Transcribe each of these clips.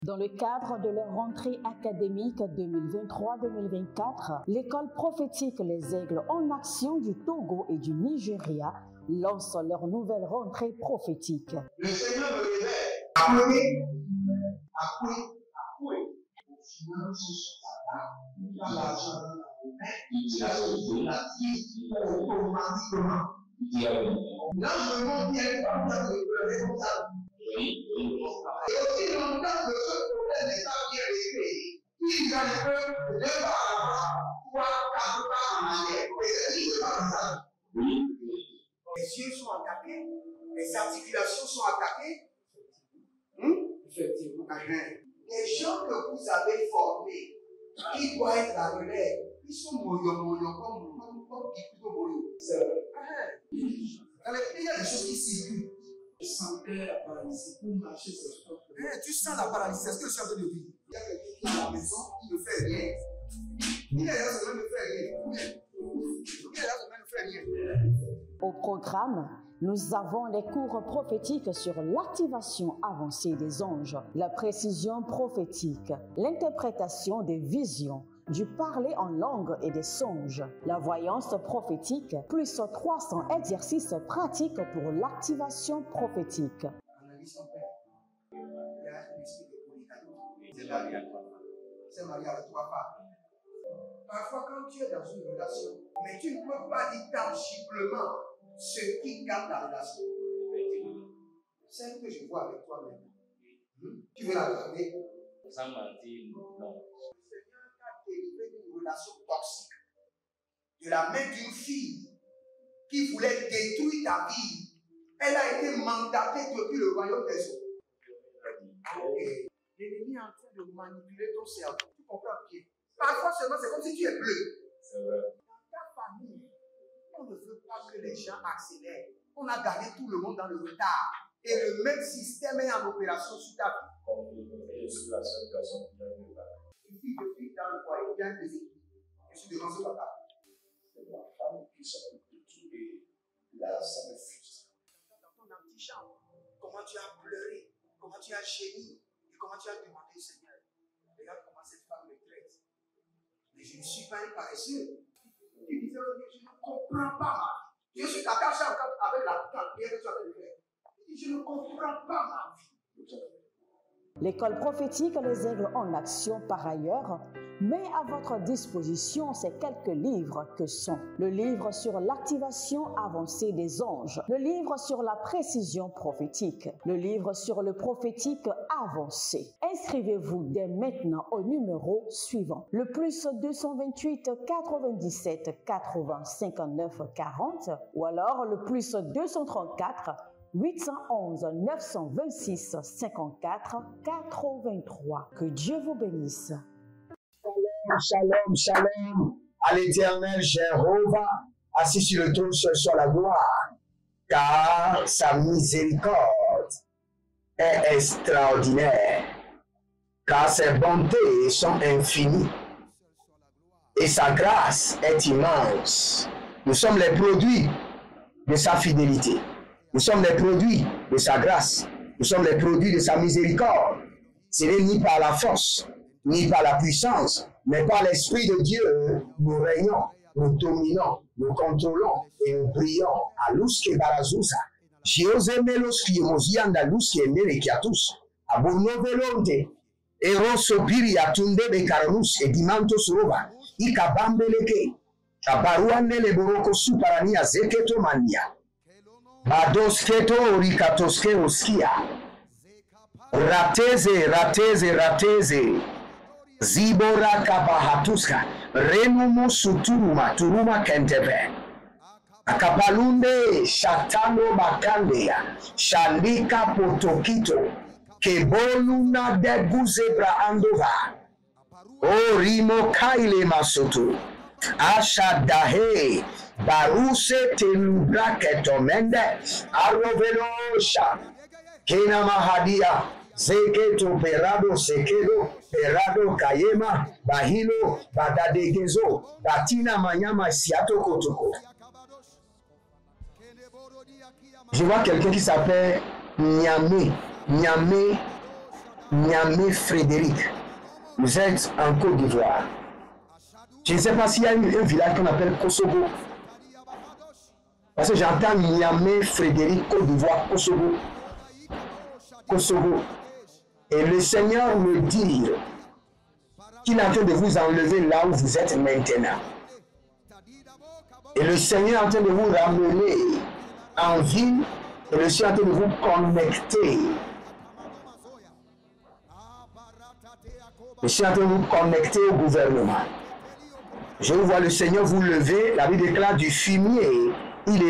Dans le cadre de leur rentrée académique 2023-2024, l'école prophétique Les Aigles en Action du Togo et du Nigeria lance leur nouvelle rentrée prophétique. Le Seigneur me révèle. Appelez. Finance, il a l'argent dans la main, il a automatiquement. Là, je me montre bien pas de responsable. Et aussi longtemps que ce problème n'est pas bien réglé, ils arrivent deux pas en avant, trois, quatre pas en arrière. Et c'est ce pas ça. Les yeux sont attaqués, les articulations sont attaquées. Effectivement. Les gens que vous avez formés, qui doivent être la relève, ils sont moyons comme plutôt moyons. C'est vrai. Dans les pays, il y a des choses qui circulent. Je sentais la paralysie pour marcher sur ce sport. Tu sens la paralysie, c'est ce que je suis en train de dire. Il y a quelqu'un qui est à la maison, qui ne fait rien. Il est là, ça ne fait rien. Il est là, ça ne fait rien. Au programme, nous avons les cours prophétiques sur l'activation avancée des anges, la précision prophétique, l'interprétation des visions, du parler en langue et des songes, la voyance prophétique, plus 300 exercices pratiques pour l'activation prophétique. Analyse ton père. Il y a un esprit de polygamie. C'est marié à trois femmes. Parfois, quand tu es dans une relation, mais tu ne peux pas dire tangiblement ce qui garde la relation. Celle que je vois avec toi maintenant. Tu veux la regarder? Sans mentir, non. Dérivé d'une relation toxique, de la main d'une fille qui voulait détruire ta vie. Elle a été mandatée depuis le royaume des eaux. L'ennemi est en train de manipuler ton cerveau. Tu comprends bien? Parfois seulement, c'est comme si tu es bleu. C'est vrai. Dans ta famille, on ne veut pas que les gens accélèrent. On a gardé tout le monde dans le retard. Et le même système est en opération sur ta vie. Je suis la seule personne qui a vu ça. Une fille de fille dans le foyer, il y a des équipes. Je suis devant ce papa. C'est ma femme qui s'occupe de tout et là, ça me frustre. Dans ton antichambre, comment tu as pleuré, comment tu as gémi et comment tu as demandé au Seigneur. Regarde comment cette femme me traite. Mais je ne suis pas un paresseux. Tu disais, je ne comprends pas ma vie. Je suis attaché encore avec la prière que tu as fait de faire. Je ne comprends pas ma vie. L'école prophétique Les Aigles en Action, par ailleurs, met à votre disposition ces quelques livres que sont le livre sur l'activation avancée des anges, le livre sur la précision prophétique, le livre sur le prophétique avancé. Inscrivez-vous dès maintenant au numéro suivant, le plus 228 97 80 59 40 ou alors le plus 234 811 926 54 83. Que Dieu vous bénisse. Shalom, shalom à l'Éternel Jéhovah, assis sur le trône sur la gloire, car sa miséricorde est extraordinaire, car ses bontés sont infinies et sa grâce est immense. Nous sommes les produits de sa fidélité. Nous sommes les produits de sa grâce. Nous sommes les produits de sa miséricorde. Ce n'est ni par la force, ni par la puissance, mais par l'Esprit de Dieu, nous régnons, nous dominons, nous contrôlons et nous brillons. À l'ouske barazusa. Jose melos kiemozianda luske merekiatus. Abonovelonte. Eroso biri atunde bekaronus edimanto surova. Ikabambeleke. Kabaruane le boroko suparania zeketo mania. Badosketo rikatoske oskia. Rateze. Zibora kabahatuska. Renumo suturuma turuma kenteve. Akapalunde shatano bakandea. Shandika potokito. Keboluna deguzebra andova. O rimo kaile masutu. Ashadahe. Baruse telubra ketomende. Arovelosha. Kena mahadia. Zeketo perado sekedo. Perado kayema. Bahilo. Badadegezo. Batina manyama siato kotoko. Je vois quelqu'un qui s'appelle Niamé Niamey Frédéric. Vous êtes en Côte d'Ivoire. Je ne sais pas s'il y a un village qu'on appelle Kosovo. Parce que j'entends Niamey Frédéric, Côte d'Ivoire, Kosovo. Kosovo. Et le Seigneur me dit qu'il est en train de vous enlever là où vous êtes maintenant. Et le Seigneur est en train de vous ramener en ville. Et le Seigneur est en train de vous connecter. Le Seigneur est en train de vous connecter au gouvernement. Je vois le Seigneur vous lever. La Bible déclare du fumier. Il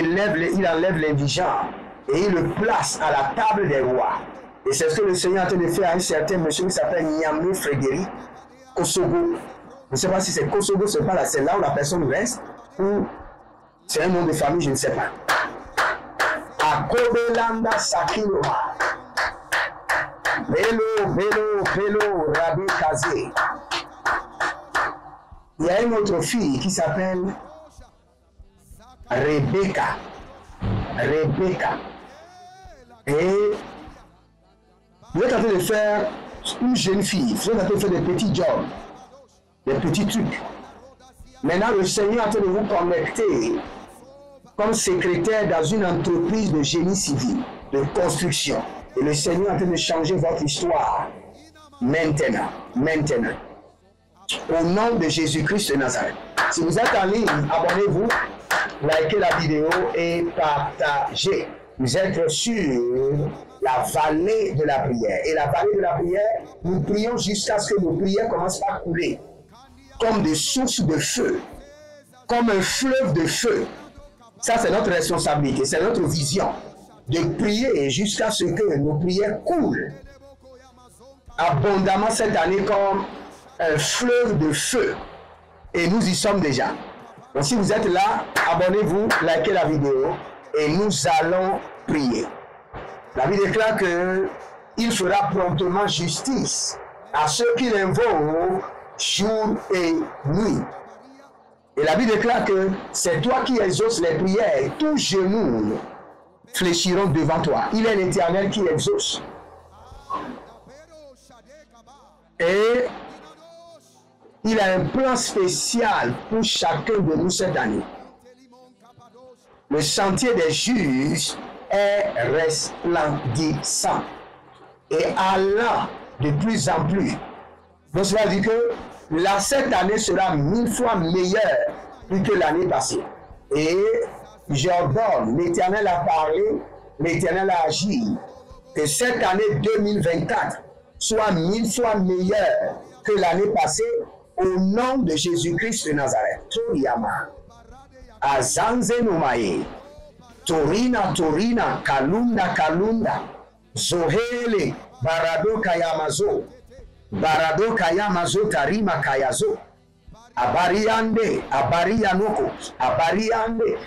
enlève l'indigent. Et il le place à la table des rois. Et c'est ce que le Seigneur est en train de faire à un certain monsieur qui s'appelle Niamey Frédéric, Kosovo. Je ne sais pas si c'est Kosovo, c'est pas là, c'est là où la personne reste, ou c'est un nom de famille, je ne sais pas. Akobelanda Sakiloma. Vélo, Rabbi Kazé. Il y a une autre fille qui s'appelle Rebecca. Et vous êtes en train de faire une jeune fille, vous êtes en train de faire des petits jobs, des petits trucs. Maintenant, le Seigneur est en train de vous connecter comme secrétaire dans une entreprise de génie civil, de construction. Et le Seigneur est en train de changer votre histoire. Maintenant. Au nom de Jésus-Christ de Nazareth. Si vous êtes en ligne, abonnez-vous, likez la vidéo et partagez. Vous êtes sur la vallée de la prière. Et la vallée de la prière, nous prions jusqu'à ce que nos prières commencent à couler comme des sources de feu, comme un fleuve de feu. Ça, c'est notre responsabilité, c'est notre vision de prier jusqu'à ce que nos prières coulent abondamment cette année comme un fleuve de feu. Et nous y sommes déjà. Donc si vous êtes là, abonnez-vous, likez la vidéo et nous allons prier. La Bible déclare qu'il fera promptement justice à ceux qui l'invoquent jour et nuit. Et la Bible déclare que c'est toi qui exauces les prières, tous genoux fléchiront devant toi. Il est l'Éternel qui exauce. Et il a un plan spécial pour chacun de nous cette année. Le sentier des justes est resplendissant et allant de plus en plus. Donc cela dit que cette année sera 1000 fois meilleure que l'année passée. Et j'ordonne, l'Éternel a parlé, l'Éternel a agi, que cette année 2024 soit 1000 fois meilleure que l'année passée au nom de Jésus-Christ de Nazareth. Toriyama, Azanze Nomae, Torina, Kalunda, Zohele, Barado Kayamazo, Tarima Kayazo, Abarianoko,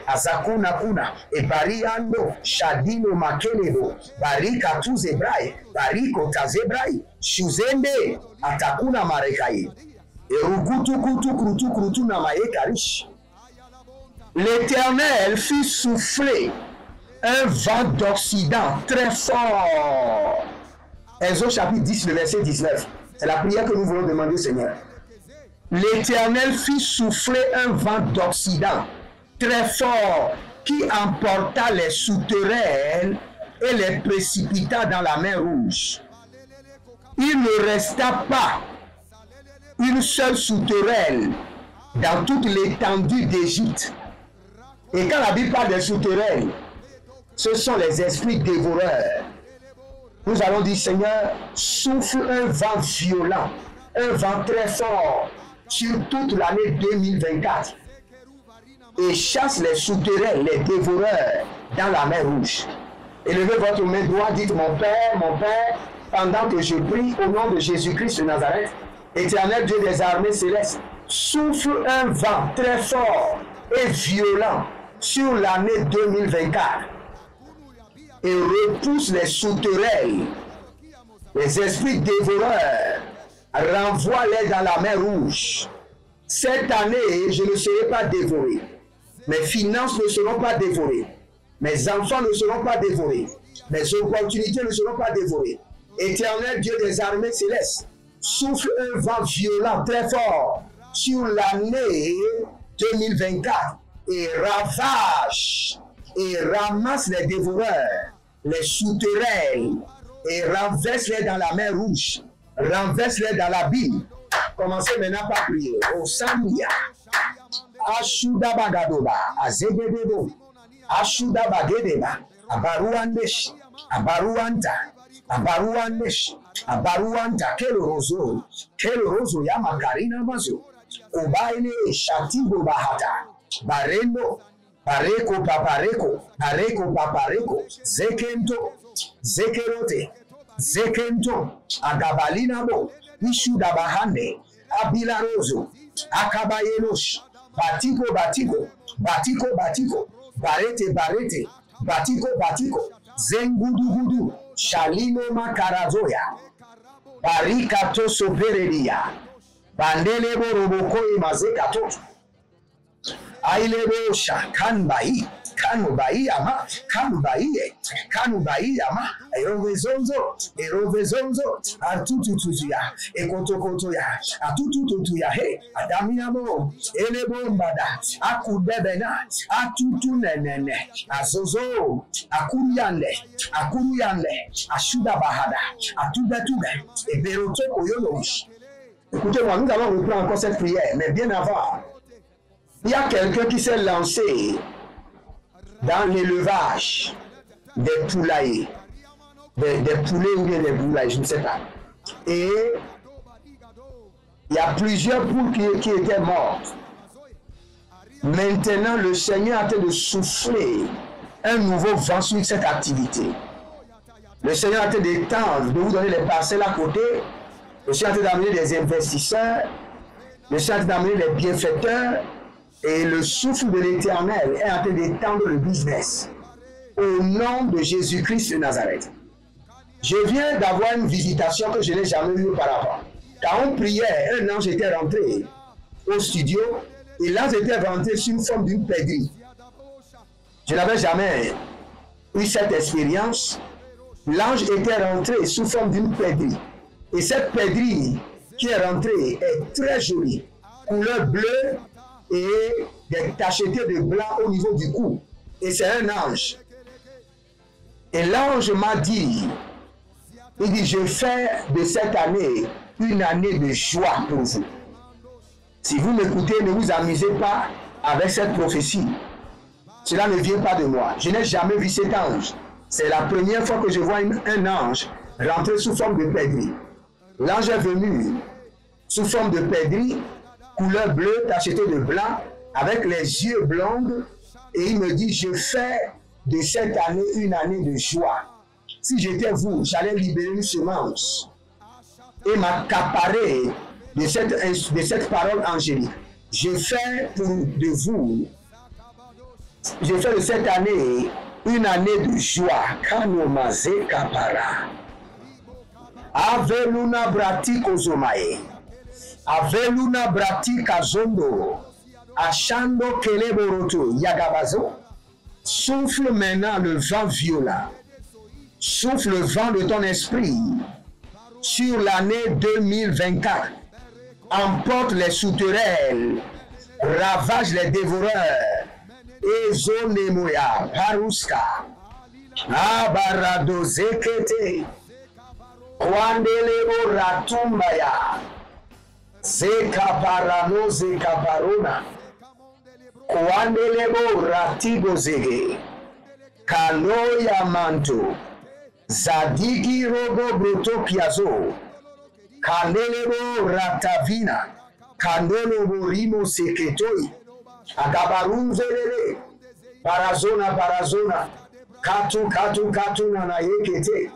Azakuna Kuna, Ebariando, Shadino Makelebo, Barika Tuzebrae, Bariko Tazebrae, Shuzende, Atakuna Marekai, Erukutu Namae Karish. L'Éternel fit souffler un vent d'Occident très fort. Exode chapitre 10, le verset 19. C'est la prière que nous voulons demander au Seigneur. L'Éternel fit souffler un vent d'Occident très fort qui emporta les sauterelles et les précipita dans la mer Rouge. Il ne resta pas une seule sauterelle dans toute l'étendue d'Égypte. Et quand la Bible parle des sauterelles, ce sont les esprits dévoreurs. Nous allons dire, Seigneur, souffle un vent violent, un vent très fort sur toute l'année 2024 et chasse les sauterelles, les dévoreurs dans la mer Rouge. Élevez votre main droite, dites, mon Père, pendant que je prie au nom de Jésus-Christ de Nazareth, Éternel Dieu des armées célestes, souffle un vent très fort et violent sur l'année 2024 et repousse les sauterelles, les esprits dévoreurs, renvoie-les dans la mer Rouge. Cette année, je ne serai pas dévoré. Mes finances ne seront pas dévorées. Mes enfants ne seront pas dévorés. Mes opportunités ne seront pas dévorées. Éternel Dieu des armées célestes, souffle un vent violent très fort sur l'année 2024 et ravage et ramasse les dévoreurs, les souterrains et renverse-les dans la mer Rouge, renverse-les dans l'abîme. Commencez maintenant par prier. Au Samia, Ashuda Bagadoba, Azegedebo, Ashuda Bagedeba, Abaruandesh, Abaruanta, Abaruandesh, Abaruanta, quel roseau, Yamakarina Mazo, Obaine, Shatibo Bahata, Barendo, Pareko Papareko, Pareko Papareko, Zekento, Zekerote, Zekento, Agabalinabo, Ishuda Bahane, Abilarozo, Akabayelosh, Batiko Batiko, Batiko Batiko, Barete Barete, Batiko Batiko, Zengudu, Shalino Makarazoya, Barikato Soperedia, Bandelebo Roboko e Mazekato, Ailebo Shakanbai, Kanubai Ama, Kanubai Ama, Erovezonzo, Atututuya, Ekotokotoya, Atututuya, He, Adaminamo, Elebombada, Akudebena, Atutunene, Azozo, Akuriande, Ashuda Bahada, Atudatuga, et Berotoko Yolos. Écoutez-moi, nous allons reprendre encore cette prière, mais bien avant, il y a quelqu'un qui s'est lancé dans l'élevage des poulaillers, des poulets ou bien des poulailles, je ne sais pas. Et il y a plusieurs poules qui étaient mortes. Maintenant, le Seigneur a en train de souffler un nouveau vent sur cette activité. Le Seigneur a en train d'étendre, de vous donner les parcelles à côté. Le Seigneur a en train d'amener des investisseurs. Le Seigneur a en train d'amener les bienfaiteurs. Et le souffle de l'Éternel est en train d'étendre le business. Au nom de Jésus-Christ de Nazareth. Je viens d'avoir une visitation que je n'ai jamais eue auparavant. Quand on priait, un ange était rentré au studio et l'ange était rentré sur une forme d'une pèlerie. Je n'avais jamais eu cette expérience. L'ange était rentré sous forme d'une pèlerie. Et cette pèlerie qui est rentrée est très jolie. Couleur bleue et des tachetés de blanc au niveau du cou. Et c'est un ange. Et l'ange m'a dit, il dit, je fais de cette année une année de joie pour vous. Si vous m'écoutez, ne vous amusez pas avec cette prophétie. Cela ne vient pas de moi. Je n'ai jamais vu cet ange. C'est la première fois que je vois un ange rentrer sous forme de pèlerie. L'ange est venu sous forme de pèlerie, couleur bleue tachetée de blanc, avec les yeux blonds, et il me dit, je fais de cette année une année de joie. Si j'étais vous, j'allais libérer une semence et m'accaparer de cette parole angélique. Je fais de cette année une année de joie. Kanomase kapara. Aveluna brati kozomae. Aveluna brati kazondo. Achando keleboroto yagabazo. Souffle maintenant le vent violent. Souffle le vent de ton esprit sur l'année 2024. Emporte les souterrains, ravage les dévoreurs. Ezonemoya, Paruska, Abarado Zekete, Kwandelebo Ratumbaya, Zekaparano Zekaparona, Kwandelebo Ratigo Zege, Kanoya Manto, Zadigi Rogo Bruto Piazo, Kandelebo Ratavina, Kandolo Rimo Seketoi, Agabarun zelele, parazona, katu na yekete,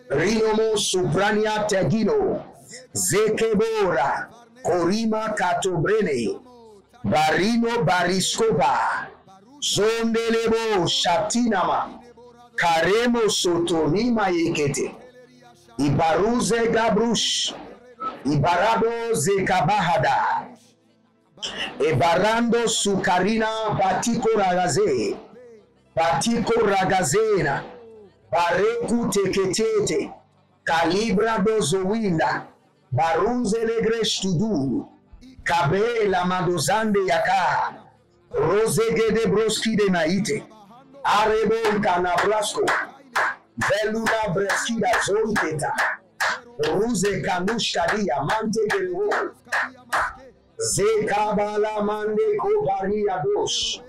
rinomo suprania tegino, zekebora, korima katobrene, barino bariskoba, zondelebo shatinama, karemo sotonima yekete, ibaruze gabrush, ibarado zekabahada, Ebarando sukarina batiko ragazena, bareku teketete, Calibra dozowinda, barunze legresh tudu, kabe la madozande yaka, rosegede broski de naite, arebo kanabrasco, veluna breskida zonteta, ruse kanushkadia mante gelwo, zekabala mande kovaria dos,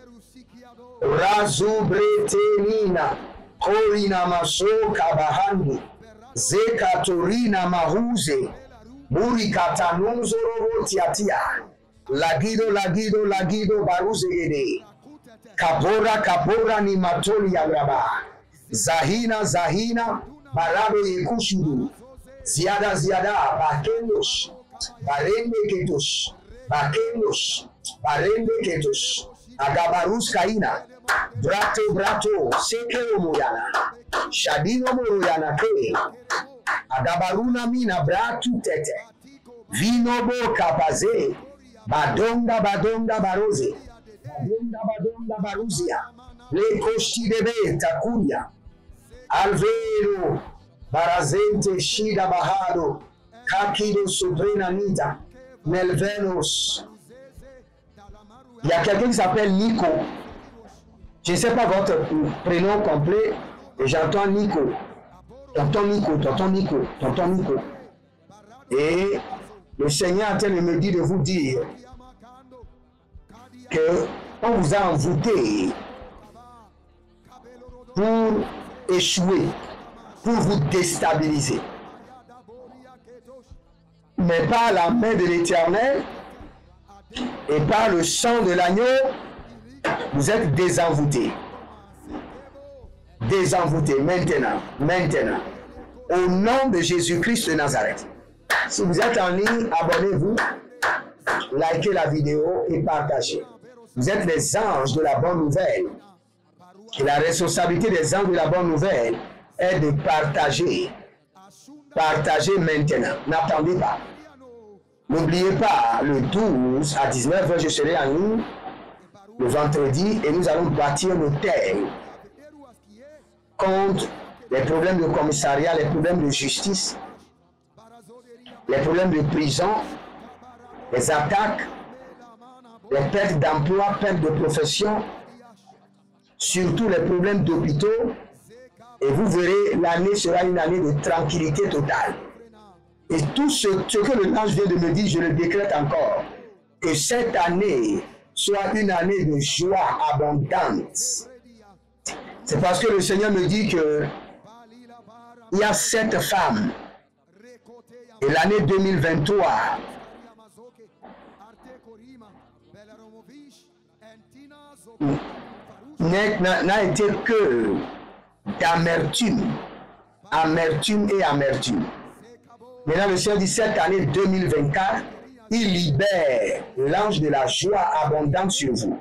razubretenina, korina maso kabahandi, zekatorina mahuze, burikatanuzo robotiatia, lagido baruzegede, kapora ni matoli ya graba, zahina, barado yekushudu, ziada, bakendosh, barende ketos, agabarus kaina, brato, seke omoyana, shadino moroyana ke, agabaruna mina bratu tete, vino bo kapaze, badonda baroze, badonda baruzia, le koshti debe takunya, alvero, barazente shida bahado, kakido sobrena nita, melvenos. Il y a quelqu'un qui s'appelle Nico. Je ne sais pas votre prénom complet, et j'entends Nico. Tonton Nico. Et le Seigneur est en train de me dire de vous dire qu'on vous a envoûté pour échouer, pour vous déstabiliser. Mais par la main de l'Éternel et par le sang de l'agneau, vous êtes désenvoûtés. Maintenant. Au nom de Jésus-Christ de Nazareth. Si vous êtes en ligne, abonnez-vous, likez la vidéo et partagez. Vous êtes les anges de la bonne nouvelle. Et la responsabilité des anges de la bonne nouvelle est de partager. Partagez maintenant. N'attendez pas. N'oubliez pas, le 12 à 19h, je serai en ligne le vendredi et nous allons bâtir nos terres contre les problèmes de commissariat, les problèmes de justice, les problèmes de prison, les attaques, les pertes d'emploi, pertes de profession, surtout les problèmes d'hôpitaux. Et vous verrez, l'année sera une année de tranquillité totale. Et tout ce que le ange vient de me dire, je le décrète encore. Que cette année soit une année de joie abondante. C'est parce que le Seigneur me dit que il y a 7 femmes. Et l'année 2023 n'a été que d'amertume. Amertume. Maintenant, le Seigneur dit cette année 2024, il libère l'ange de la joie abondante sur vous.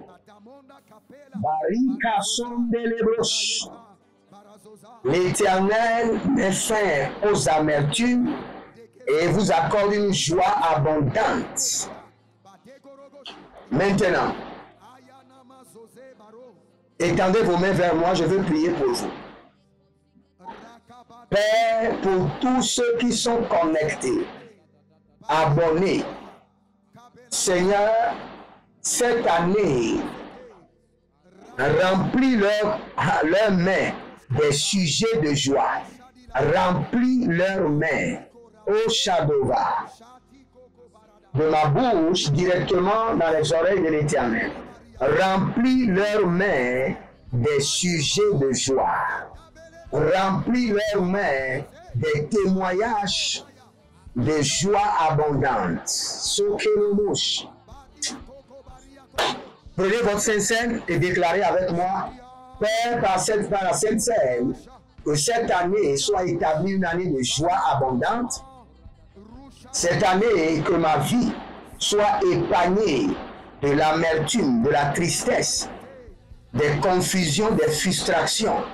L'Éternel met fin aux amertumes et vous accorde une joie abondante. Maintenant, étendez vos mains vers moi, je veux prier pour vous. Père, pour tous ceux qui sont connectés, abonnés, Seigneur, cette année, remplis leurs mains des sujets de joie. Remplis leurs mains, ô Shadova, de ma bouche directement dans les oreilles de l'Éternel. Remplis leurs mains des sujets de joie. Remplis leurs mains des témoignages de joie abondante. Sokelomosh. Prenez votre Sainte Seine et déclarez avec moi, Père, par la Sainte Seine, que cette année soit établie une année de joie abondante. Cette année, que ma vie soit épargnée de l'amertume, de la tristesse, des confusions, des frustrations.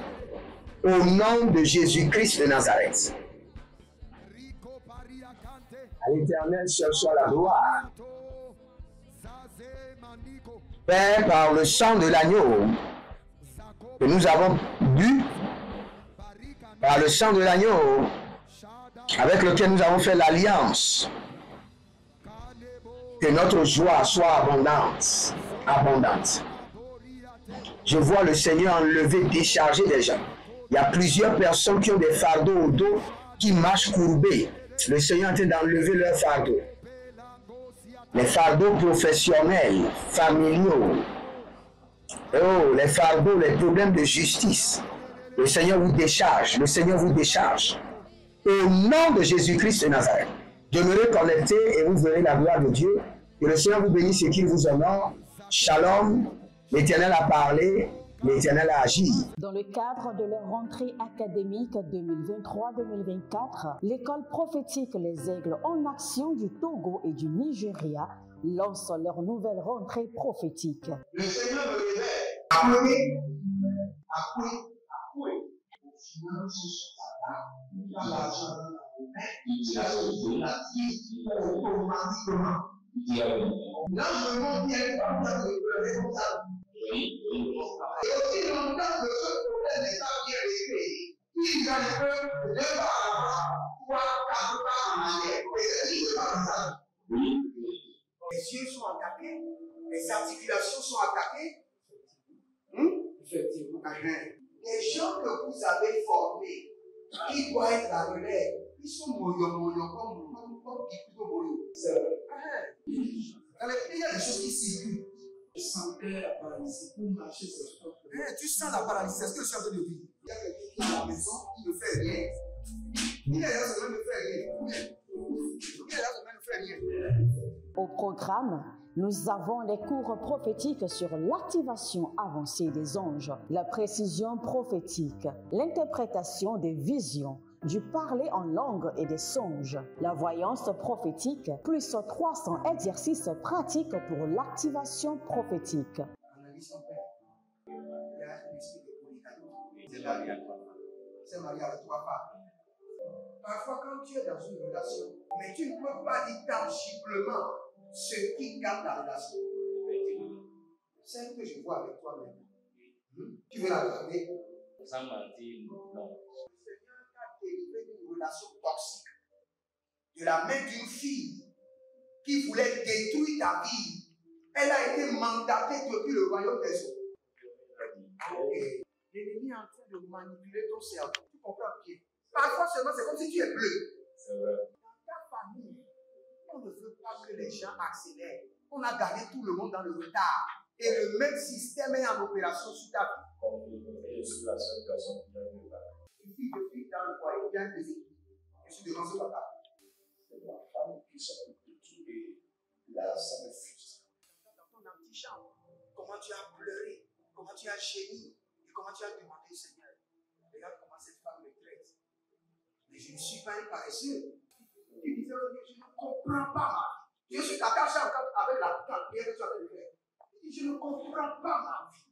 Au nom de Jésus-Christ de Nazareth. À l'Éternel, seul soit la gloire. Père, par le sang de l'agneau que nous avons bu, par le sang de l'agneau, avec lequel nous avons fait l'alliance. Que notre joie soit abondante, abondante. Je vois le Seigneur enlever, décharger des gens. Il y a plusieurs personnes qui ont des fardeaux au dos, qui marchent courbés. Le Seigneur est en train d'enlever leurs fardeaux. Les fardeaux professionnels, familiaux. Oh, les fardeaux, les problèmes de justice. Le Seigneur vous décharge. Le Seigneur vous décharge. Au nom de Jésus-Christ de Nazareth, demeurez connectés et vous verrez la gloire de Dieu. Que le Seigneur vous bénisse et qu'il vous honore. Shalom. L'Éternel a parlé. L'Éternel a agi. Dans le cadre de leur rentrée académique 2023-2024, l'école prophétique Les Aigles en Action du Togo et du Nigeria lance leur nouvelle rentrée prophétique. Le Seigneur me révèle. Appelez. Finances, dans l'argent, la vie, automatiquement. Là, je me montre bien comme ça, comme ça. Et aussi longtemps que ce problème n'est pas bien réglé, il y a un peu de pas à l'avant, 3, 4 pas en arrière. Et c'est pas comme ça. Les yeux sont attaqués, les articulations sont attaquées. Effectivement. Les gens que vous avez formés, qui doivent être la relève, ils sont moyons comme plutôt moyons. C'est vrai. Dans les pays, il y a des choses qui circulent. Je sentais la paralysie pour marcher sur ce corps. Tu sens la paralysie, c'est ce que je suis en train de dire. Il y a quelqu'un qui est à la maison, qui ne fait rien. Il est là, ça ne fait rien. Il est là, ça ne fait rien. Au programme, nous avons les cours prophétiques sur l'activation avancée des anges, la précision prophétique, l'interprétation des visions, du parler en langue et des songes, la voyance prophétique, plus 300 exercices pratiques pour l'activation prophétique. Analyse son père. Il y a un esprit de polygamie. C'est marié avec 3 femmes. Parfois, quand tu es dans une relation, mais tu ne peux pas dire tangiblement ce qui garde la relation. C'est ce que je vois avec toi maintenant. Tu veux la garder? Sans mentir, non. Délivré d'une relation toxique, de la main d'une fille qui voulait détruire ta vie. Elle a été mandatée depuis le royaume des eaux. L'ennemi est en train de manipuler ton cerveau. Tu comprends bien? Parfois seulement, c'est comme si tu es bleu. C'est vrai. Dans ta famille, on ne veut pas que les gens accélèrent. On a gardé tout le monde dans le retard. Et le même système est en opération sur ta vie. Je suis la seule personne qui a eu le bac. Une fille de fille dans le foyer, bien déséquilibrée. Je suis devant ce papa. C'est ma femme qui s'occupe de tout et là, ça me frustre. Dans ton antichambre, comment tu as pleuré, comment tu as gémi et comment tu as demandé au Seigneur. Regarde comment cette femme me traite. Mais je ne suis pas un paresseux. Tu disais, je ne comprends pas ma vie. Je suis attaché encore avec la prière que tu as fait de faire. Je ne comprends pas ma vie.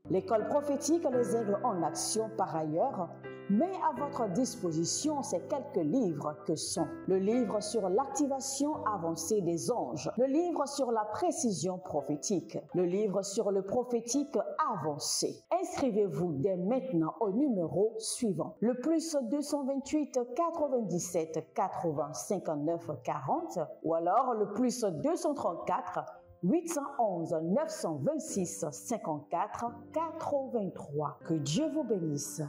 L'école prophétique Les Aigles en Action, par ailleurs, met à votre disposition ces quelques livres que sont le livre sur l'activation avancée des anges, le livre sur la précision prophétique, le livre sur le prophétique avancé. Inscrivez-vous dès maintenant au numéro suivant, le plus 228 97 80 59 40 ou alors le plus 234 811 926 54 83. Que Dieu vous bénisse.